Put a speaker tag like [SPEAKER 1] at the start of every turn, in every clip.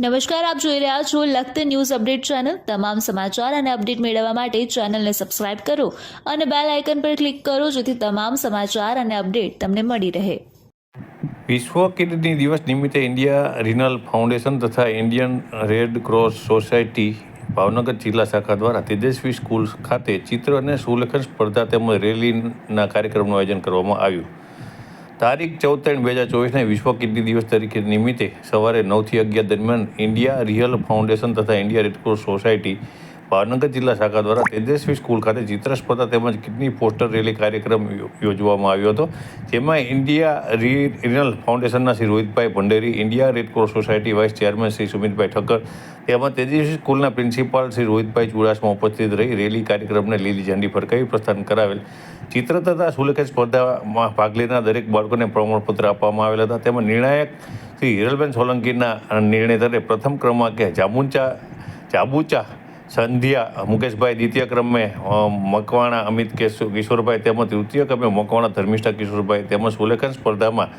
[SPEAKER 1] નમસ્કાર, આપ જોઈ રહ્યા છો લખત ન્યૂઝ અપડેટ ચેનલ। તમામ સમાચાર અને અપડેટ મેળવવા માટે ચેનલને સબસ્ક્રાઇબ કરો અને બેલ આઇકન પર ક્લિક કરો જેથી તમામ સમાચાર અને અપડેટ તમને મળી રહે।
[SPEAKER 2] વિશ્વ કિડની દિવસ નિમિત્તે ઇન્ડિયા રિનલ ફાઉન્ડેશન તથા Indian red cross society Bhavnagar જિલ્લા શાખા દ્વારા તેજસ્વી સ્કૂલ ખાતે ચિત્ર અને સુલેખન સ્પર્ધા તેમજ રેલીના કાર્યક્રમનું આયોજન કરવામાં આવ્યું। તારીખ 14/3/2024 વિશ્વ કિડની દિવસ તરીકે નિમિત્તે સવારે 9 થી 11 દરમિયાન ઇન્ડિયા રિયલ ફાઉન્ડેશન તથા ઇન્ડિયા રેડક્રોસ સોસાયટી ભાવનગર જિલ્લા શાખા દ્વારા તેજસ્વી સ્કૂલ ખાતે ચિત્ર સ્પર્ધા તેમજ કિડની પોસ્ટર રેલી કાર્યક્રમ યોજવામાં આવ્યો હતો, જેમાં ઇન્ડિયા રિનલ ફાઉન્ડેશનના Shri Rohitbhai Bhanderi, India Red Cross society vice chairman Shri Sumitbhai Thakkar તેમજ તેજસ્વી સ્કૂલના પ્રિન્સિપાલ શ્રી રોહિતભાઈ ચુડાસમા ઉપસ્થિત રહી રેલી કાર્યક્રમને લીલી ઝંડી ફરકાવી પ્રસ્થાન કરાવેલ। ચિત્ર તથા સુલેખન સ્પર્ધામાં ભાગ લેનાર દરેક બાળકોને પ્રમાણપત્ર આપવામાં આવેલા હતા, તેમાં નિર્ણાયક શ્રી હિરલબેન સોલંકીના નિર્ણય દરે પ્રથમ ક્રમાંકે જાબુચા સંધ્યા મુકેશભાઈ, દ્વિતીય ક્રમે મકવાણા અમિત કિશોરભાઈ તેમજ તૃતીય ક્રમે મકવાણા ધર્મિષ્ઠા કિશોરભાઈ તેમજ સુલેખન સ્પર્ધામાં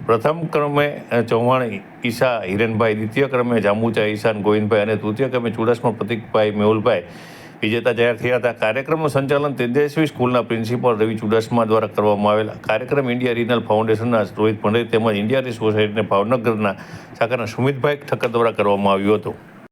[SPEAKER 2] પ્રથમ ક્રમે ચૌહાણ ઈશા હિરેનભાઈ, દ્વિતીય ક્રમે જાંબુચા ઈશાન ગોવિંદભાઈ અને તૃતીય ક્રમે ચુડાસમા પ્રતિકભાઈ મેહુલભાઈ વિજેતા જાહેર થયા હતા। કાર્યક્રમનું સંચાલન તેજસ્વી સ્કૂલના પ્રિન્સિપાલ રવિ ચુડાસમા દ્વારા કરવામાં આવેલા। કાર્યક્રમ ઇન્ડિયા રિનલ ફાઉન્ડેશનના રોહિત ભંડેરી તેમજ ઇન્ડિયા સોસાયટીના ભાવનગરના શાખાના સુમિતભાઈ ઠક્કર દ્વારા કરવામાં આવ્યો હતો।